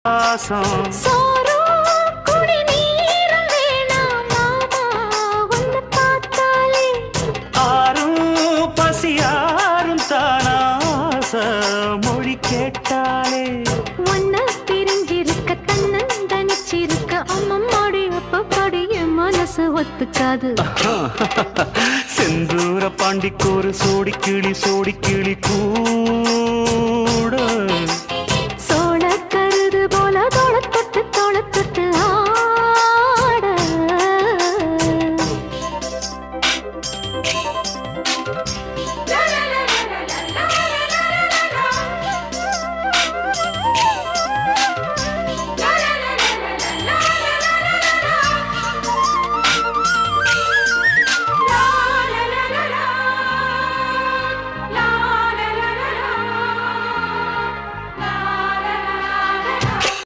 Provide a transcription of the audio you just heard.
பாசம் ஆரும் பசியாரும் தானாச மொழி கேட்டாலே ஒன்ன பிரிஞ்சிருக்க தன்னந்தனிச்சிருக்க அம்மம்மாடி அப்பப்படி என் மனசு ஒத்துக்காது. செந்தூர பாண்டிக்கோரு சோடி கிளி கூ